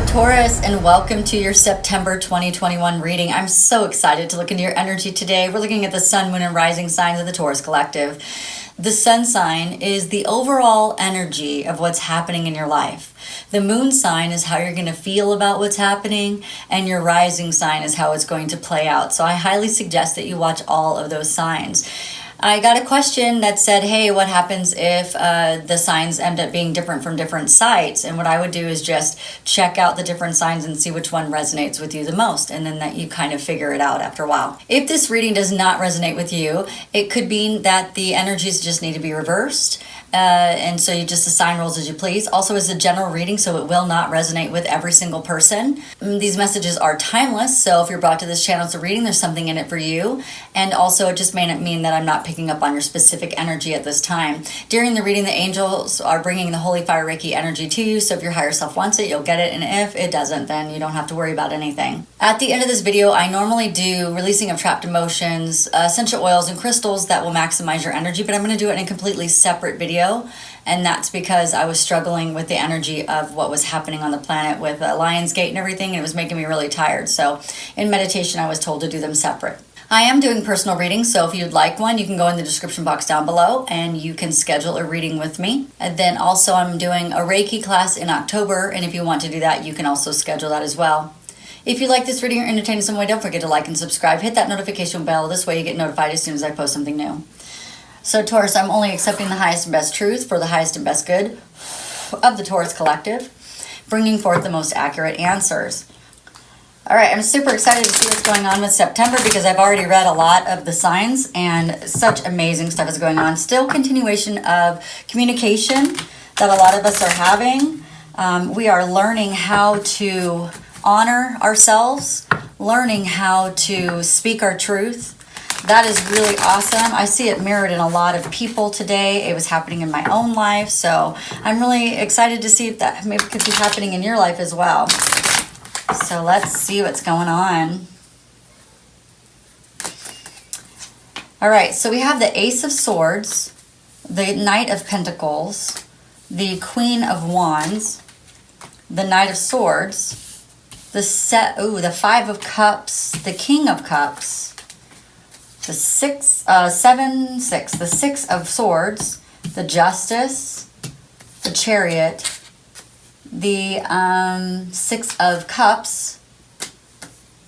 Taurus, and welcome to your September 2021 reading. I'm so excited to look into your energy today. We're looking at the sun, moon, and rising signs of the Taurus collective. The sun sign is the overall energy of what's happening in your life. The moon sign is how you're going to feel about what's happening, and your rising sign is how it's going to play out. So I highly suggest that you watch all of those signs. I got a question that said, hey, what happens if the signs end up being different from different sites? And what I would do is just check out the different signs and see which one resonates with you the most. And then that you kind of figure it out after a while. If this reading does not resonate with you, it could mean that the energies just need to be reversed. And so you just assign roles as you please. Also, it's a general reading, so it will not resonate with every single person. These messages are timeless, so if you're brought to this channel as a reading, there's something in it for you. And also, it just may not mean that I'm not picking up on your specific energy at this time. During the reading, the angels are bringing the Holy Fire Reiki energy to you, so if your higher self wants it, you'll get it, and if it doesn't, then you don't have to worry about anything. At the end of this video, I normally do releasing of trapped emotions, essential oils, and crystals that will maximize your energy, but I'm going to do it in a completely separate video. And that's because I was struggling with the energy of what was happening on the planet with Lionsgate and everything, and it was making me really tired. So in meditation, I was told to do them separate. I am doing personal readings, so if you'd like one, you can go in the description box down below and you can schedule a reading with me. And then also I'm doing a Reiki class in October, and if you want to do that, you can also schedule that as well. If you like this reading or entertain in some way, don't forget to like and subscribe. Hit that notification bell. This way you get notified as soon as I post something new. So Taurus, I'm only accepting the highest and best truth for the highest and best good of the Taurus collective, bringing forth the most accurate answers. All right, I'm super excited to see what's going on with September because I've already read a lot of the signs and such amazing stuff is going on. Still continuation of communication that a lot of us are having. We are learning how to honor ourselves, learning how to speak our truth. That is really awesome. I see it mirrored in a lot of people today. It was happening in my own life. So I'm really excited to see if that maybe could be happening in your life as well. So let's see what's going on. All right, so we have the Ace of Swords, the Knight of Pentacles, the Queen of Wands, the Knight of Swords, the Five of Cups, the King of Cups, the Six of Swords, the Justice, the Chariot, the Six of Cups,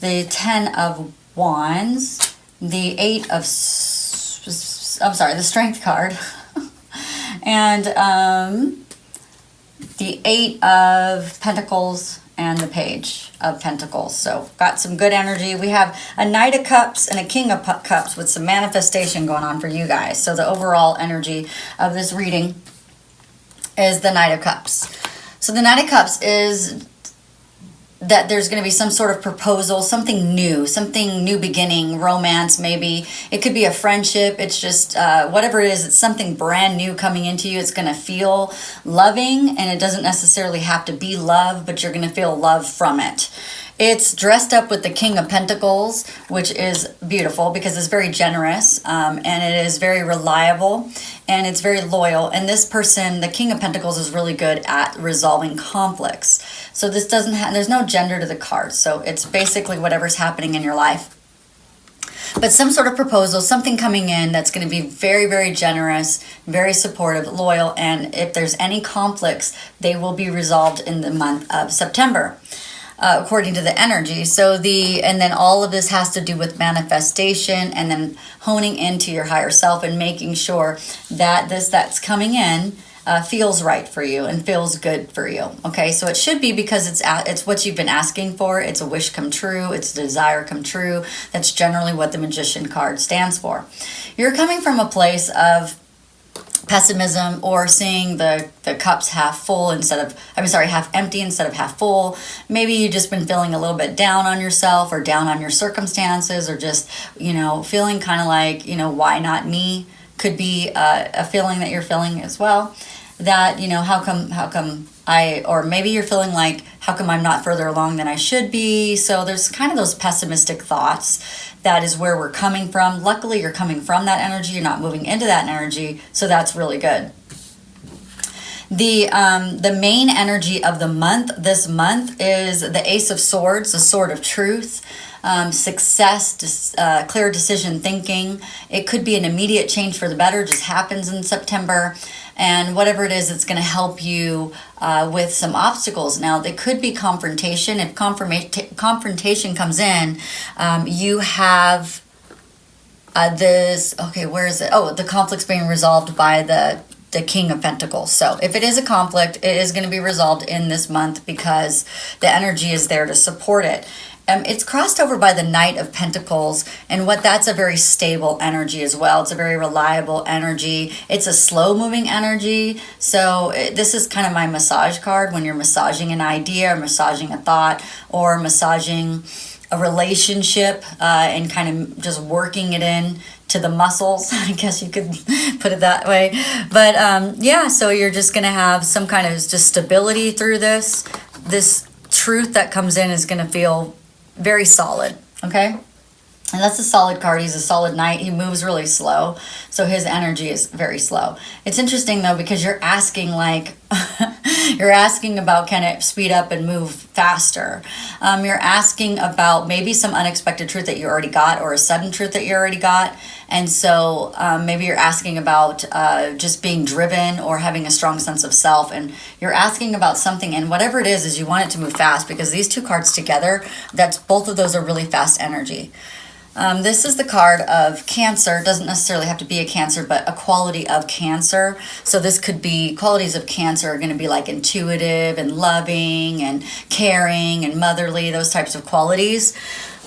the Ten of Wands, the the Strength card, and the Eight of Pentacles, and the Page of Pentacles. So got some good energy. We have a Knight of Cups and a King of Cups with some manifestation going on for you guys. So the overall energy of this reading is the Knight of Cups. So the Knight of Cups is that there's going to be some sort of proposal, something new beginning, romance maybe. It could be a friendship. It's just whatever it is, it's something brand new coming into you. It's going to feel loving, and it doesn't necessarily have to be love, but you're going to feel love from it. It's dressed up with the King of Pentacles, which is beautiful because it's very generous, and it is very reliable, and it's very loyal. And this person, the King of Pentacles, is really good at resolving conflicts. So this doesn't have, there's no gender to the card. So it's basically whatever's happening in your life. But some sort of proposal, something coming in that's going to be very, very generous, very supportive, loyal. And if there's any conflicts, they will be resolved in the month of September. According to the energy. And then all of this has to do with manifestation and then honing into your higher self and making sure that that's coming in feels right for you and feels good for you. Okay, so it should be because it's what you've been asking for. It's a wish come true. It's a desire come true. That's generally what the Magician card stands for. You're coming from a place of pessimism or seeing the cups half full half empty instead of half full. Maybe you've just been feeling a little bit down on yourself or down on your circumstances, or just, feeling kind of like, why not me? Could be a feeling that you're feeling as well. That, how come or maybe you're feeling like, how come I'm not further along than I should be? So there's kind of those pessimistic thoughts. That is where we're coming from. Luckily, you're coming from that energy. You're not moving into that energy. So that's really good. The main energy of the month this month is the Ace of Swords, the Sword of Truth, success, clear decision thinking. It could be an immediate change for the better, just happens in September. And whatever it is, it's going to help you with some obstacles. Now, it could be confrontation. If confrontation comes in, you have this, okay, where is it? Oh, the conflict's being resolved by the King of Pentacles. So if it is a conflict, it is going to be resolved in this month because the energy is there to support it. It's crossed over by the Knight of Pentacles, and that's a very stable energy as well. It's a very reliable energy. It's a slow-moving energy. So this is kind of my massage card when you're massaging an idea or massaging a thought or massaging a relationship and kind of just working it in to the muscles. I guess you could put it that way. But yeah, so you're just going to have some kind of just stability through this. This truth that comes in is going to feel very solid, okay? And that's a solid card. He's a solid knight. He moves really slow, so his energy is very slow. It's interesting, though, because you're asking, like, you're asking about can it speed up and move faster. You're asking about maybe some unexpected truth that you already got or a sudden truth that you already got. And so maybe you're asking about just being driven or having a strong sense of self. And you're asking about something, and whatever it is you want it to move fast, because these two cards together, both of those are really fast energy. This is the card of Cancer. It doesn't necessarily have to be a Cancer, but a quality of Cancer. So this could be, qualities of Cancer are going to be like intuitive and loving and caring and motherly, those types of qualities.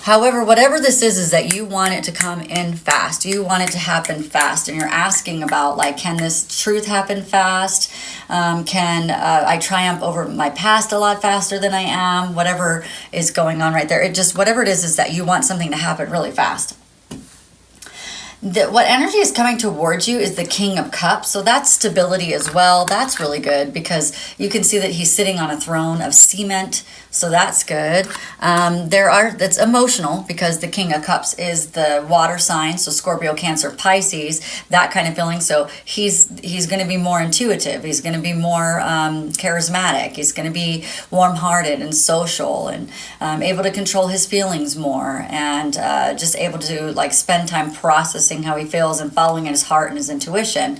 However, whatever this is that you want it to come in fast. You want it to happen fast. And you're asking about, like, can this truth happen fast? Can I triumph over my past a lot faster than I am? Whatever is going on right there. It just, whatever it is that you want something to happen really fast. What energy is coming towards you is the King of Cups. So that's stability as well. That's really good because you can see that he's sitting on a throne of cement. So that's good. That's emotional because the King of Cups is the water sign. So Scorpio, Cancer, Pisces, that kind of feeling. So he's going to be more intuitive. He's going to be more charismatic. He's going to be warm-hearted and social and able to control his feelings more and just able to, like, spend time processing how he feels and following his heart and his intuition.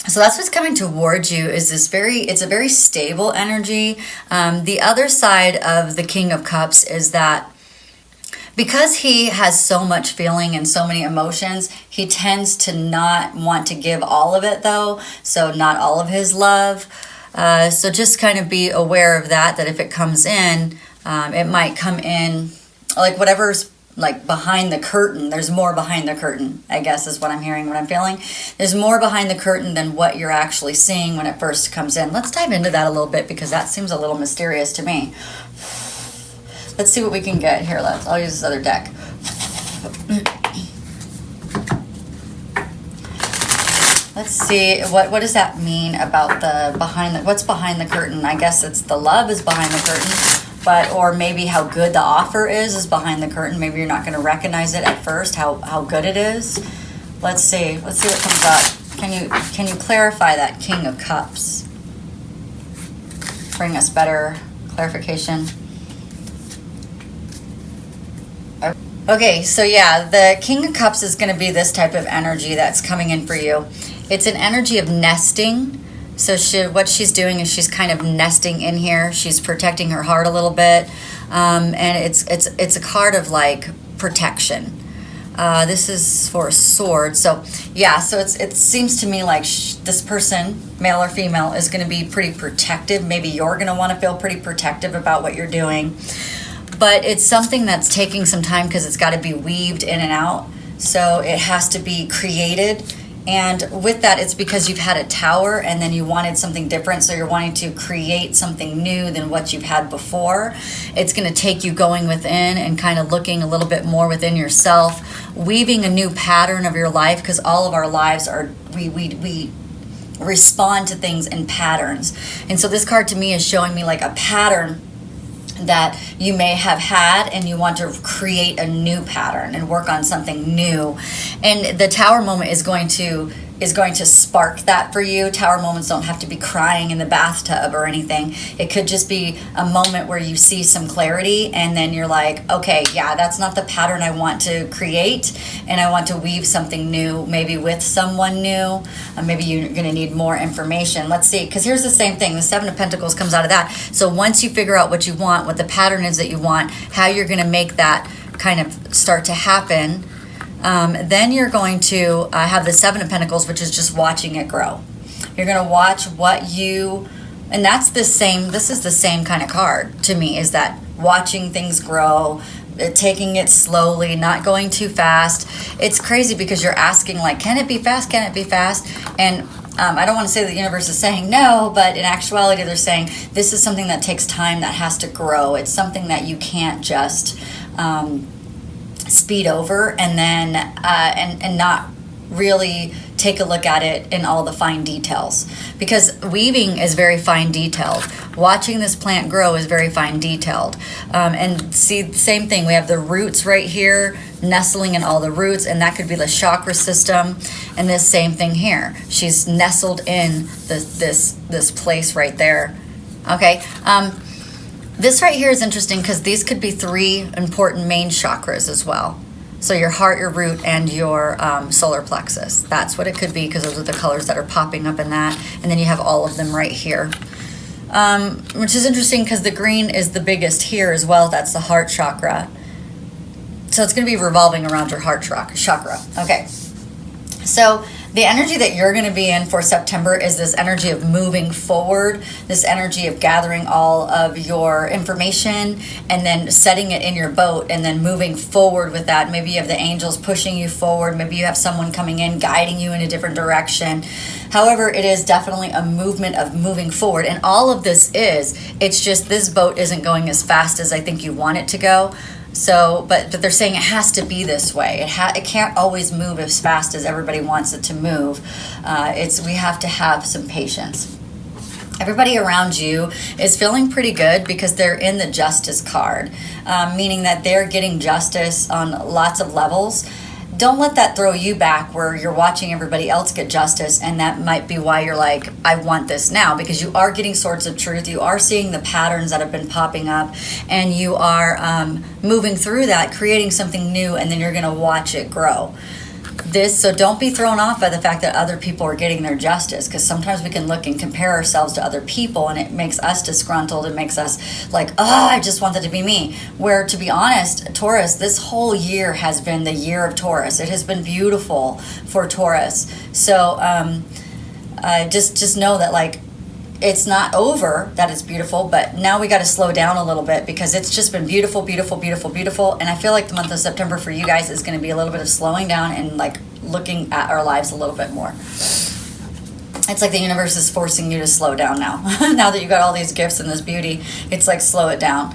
So that's what's coming towards you is it's a very stable energy. The other side of the King of Cups is that because he has so much feeling and so many emotions, he tends to not want to give all of it, though. So not all of his love. So just kind of be aware of that if it comes in, it might come in like whatever's like behind the curtain. There's more behind the curtain, I guess is what I'm hearing, what I'm feeling. There's more behind the curtain than what you're actually seeing when it first comes in. Let's dive into that a little bit because that seems a little mysterious to me. Let's see what we can get here. I'll use this other deck. Let's see, what does that mean about what's behind the curtain? I guess it's the love is behind the curtain. Or maybe how good the offer is behind the curtain. Maybe you're not going to recognize it at first, how good it is. Let's see what comes up. Can you clarify that King of Cups? Bring us better clarification. Okay, so yeah, the King of Cups is going to be this type of energy that's coming in for you. It's an energy of nesting. So what she's doing is she's kind of nesting in here. She's protecting her heart a little bit, and it's a card of like protection. This is for a sword. So yeah, so it seems to me like this person, male or female, is going to be pretty protective. Maybe you're going to want to feel pretty protective about what you're doing, but it's something that's taking some time because it's got to be weaved in and out. So it has to be created. And with that, it's because you've had a tower and then you wanted something different. So you're wanting to create something new than what you've had before. It's going to take you going within and kind of looking a little bit more within yourself, weaving a new pattern of your life, because all of our lives we respond to things in patterns. And so this card to me is showing me like a pattern that you may have had, and you want to create a new pattern and work on something new. And the tower moment is going to is going to spark that for you. Tower moments don't have to be crying in the bathtub or anything. It could just be a moment where you see some clarity and then you're like, okay, yeah, that's not the pattern I want to create, and I want to weave something new, maybe with someone new. Maybe you're going to need more information. Let's see, because here's the same thing. The Seven of Pentacles comes out of that. So once you figure out what you want, what the pattern is that you want, how you're going to make that kind of start to happen, then you're going to have the Seven of Pentacles, which is just watching it grow. You're going to watch what you, and that's the same, this is the same kind of card to me, is that watching things grow, taking it slowly, not going too fast. It's crazy because you're asking, like, can it be fast? Can it be fast? And I don't want to say the universe is saying no, but in actuality, they're saying this is something that takes time, that has to grow. It's something that you can't just speed over and then and not really take a look at it in all the fine details, because weaving is very fine detailed. Watching this plant grow is very fine detailed. And see, the same thing, we have the roots right here nestling in all the roots, and that could be the chakra system. And this same thing here, she's nestled in this place right there. Okay. This right here is interesting because these could be three important main chakras as well. So your heart, your root, and your solar plexus. That's what it could be, because those are the colors that are popping up in that. And then you have all of them right here. Which is interesting because the green is the biggest here as well. That's the heart chakra. So it's going to be revolving around your heart chakra. Okay. So the energy that you're going to be in for September is this energy of moving forward, this energy of gathering all of your information and then setting it in your boat and then moving forward with that. Maybe you have the angels pushing you forward. Maybe you have someone coming in, guiding you in a different direction. However, it is definitely a movement of moving forward. And all of this it's just this boat isn't going as fast as I think you want it to go. So, but they're saying it has to be this way. It can't always move as fast as everybody wants it to move. We have to have some patience. Everybody around you is feeling pretty good because they're in the justice card, meaning that they're getting justice on lots of levels. Don't let that throw you back where you're watching everybody else get justice, and that might be why you're like, I want this now, because you are getting swords of truth. You are seeing the patterns that have been popping up, and you are moving through that, creating something new, and then you're going to watch it grow. So don't be thrown off by the fact that other people are getting their justice, because sometimes we can look and compare ourselves to other people and it makes us disgruntled. It makes us like, oh, I just want that to be me. Where, to be honest, Taurus, this whole year has been the year of Taurus. It has been beautiful for Taurus. So just know that, like, it's not over, that it's beautiful, but now we got to slow down a little bit because it's just been beautiful, beautiful, beautiful, beautiful. And I feel like the month of September for you guys is going to be a little bit of slowing down and like looking at our lives a little bit more. It's like the universe is forcing you to slow down now. Now that you got all these gifts and this beauty, it's like, slow it down.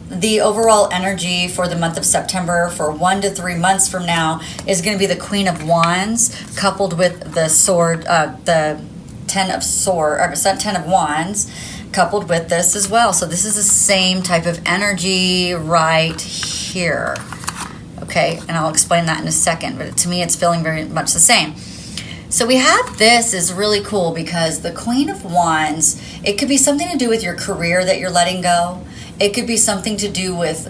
The overall energy for the month of September, for 1 to 3 months from now, is going to be the Queen of Wands coupled with the sword, the Ten of Wands coupled with this as well. So this is the same type of energy right here. Okay, and I'll explain that in a second, but to me it's feeling very much the same. So we have this is really cool because the Queen of Wands, it could be something to do with your career that you're letting go. It could be something to do with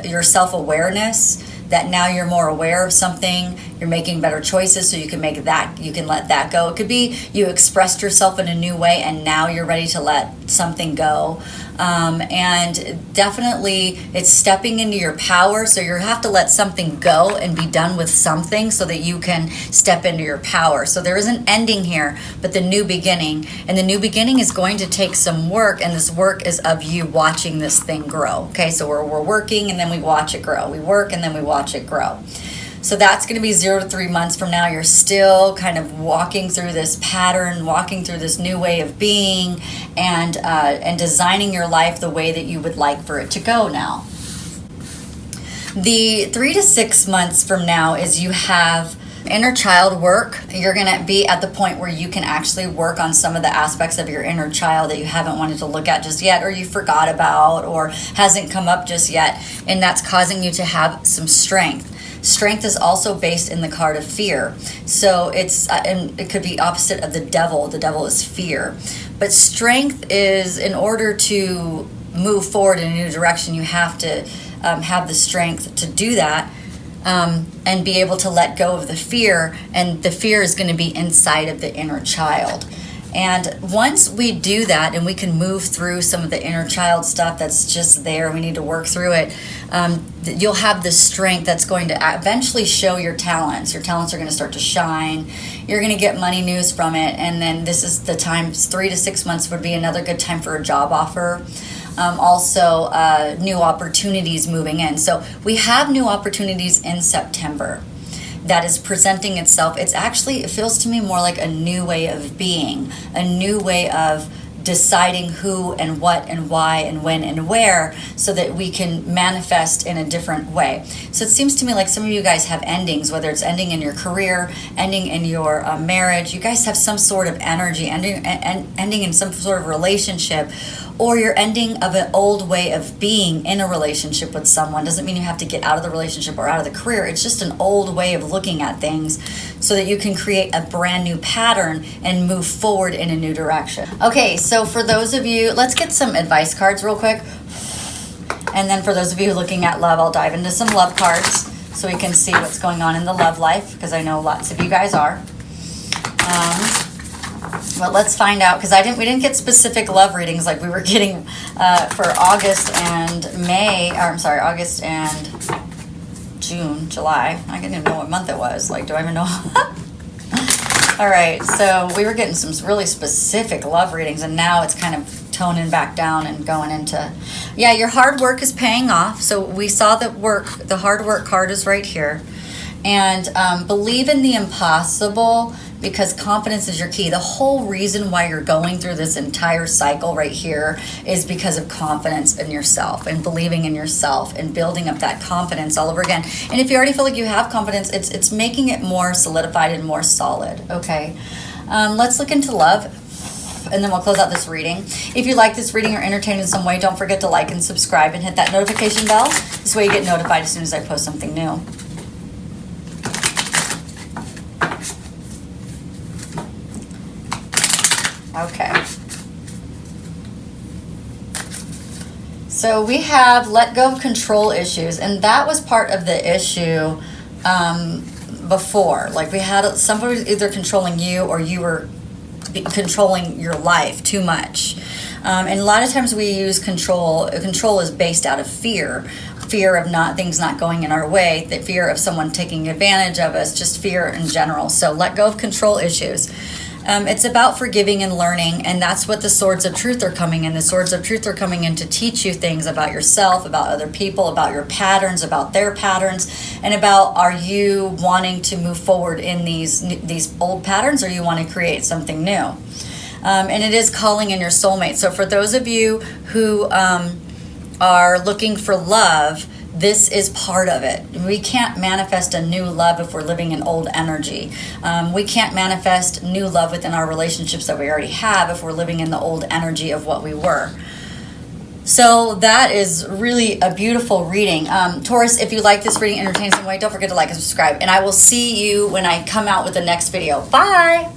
your self-awareness, that now you're more aware of something, you're making better choices, so you can make that, you can let that go. It could be you expressed yourself in a new way and now you're ready to let something go. And definitely it's stepping into your power, so you have to let something go and be done with something so that you can step into your power. So there is an ending here, but the new beginning, and the new beginning is going to take some work, and this work is of you watching this thing grow. Okay, so we're working and then we watch it grow. We work and then we watch it grow. So that's going to be 0 to 3 months from now. You're still kind of walking through this pattern, walking through this new way of being, and designing your life the way that you would like for it to go now. The 3 to 6 months from now is you have inner child work. You're going to be at the point where you can actually work on some of the aspects of your inner child that you haven't wanted to look at just yet, or you forgot about, or hasn't come up just yet, and that's causing you to have some strength. Strength is also based in the card of fear. So it's, and it could be opposite of the devil. The devil is fear. But strength is, in order to move forward in a new direction, you have to have the strength to do that. And be able to let go of the fear, and the fear is going to be inside of the inner child. And once we do that and we can move through some of the inner child stuff that's just there, we need to work through it, you'll have the strength that's going to eventually show your talents. Your talents are going to start to shine. You're going to get money news from it, and then this is the time, 3 to 6 months would be another good time for a job offer. Also, new opportunities moving in. So we have new opportunities in September that is presenting itself. It's actually, it feels to me more like a new way of being, a new way of deciding who and what and why and when and where, so that we can manifest in a different way. So it seems to me like some of you guys have endings, whether it's ending in your career, ending in your marriage. You guys have some sort of energy, ending in some sort of relationship, or you're ending of an old way of being in a relationship with someone. Doesn't mean you have to get out of the relationship or out of the career. It's just an old way of looking at things, so that you can create a brand new pattern and move forward in a new direction. Okay, so for those of you, let's get some advice cards real quick. And then for those of you looking at love, I'll dive into some love cards so we can see what's going on in the love life, because I know lots of you guys are. But let's find out, because we didn't get specific love readings like we were getting for August and May, or I'm sorry, August and June, July. I didn't even know what month it was. Like, do I even know? All right, so we were getting some really specific love readings, and now it's kind of toning back down and going into, yeah, your hard work is paying off. So we saw the hard work card is right here. And believe in the impossible, because confidence is your key. The whole reason why you're going through this entire cycle right here is because of confidence in yourself and believing in yourself and building up that confidence all over again. And if you already feel like you have confidence, it's making it more solidified and more solid. Okay, let's look into love, and then we'll close out this reading. If you like this reading or entertained in some way, don't forget to like and subscribe and hit that notification bell. This way you get notified as soon as I post something new. Okay. So we have let go of control issues, and that was part of the issue before. Like, we had somebody either controlling you, or you were controlling your life too much. And a lot of times we use control. Control is based out of fear of things not going in our way, the fear of someone taking advantage of us, just fear in general. So let go of control issues. It's about forgiving and learning, and that's what the swords of truth are coming in. The swords of truth are coming in to teach you things about yourself, about other people, about your patterns, about their patterns, and about, are you wanting to move forward in these old patterns, or you want to create something new? And it is calling in your soulmate. So for those of you who are looking for love, this is part of it. We can't manifest a new love if we're living in old energy. We can't manifest new love within our relationships that we already have if we're living in the old energy of what we were. So that is really a beautiful reading. Taurus, if you like this reading, entertain some way, don't forget to like and subscribe. And I will see you when I come out with the next video. Bye!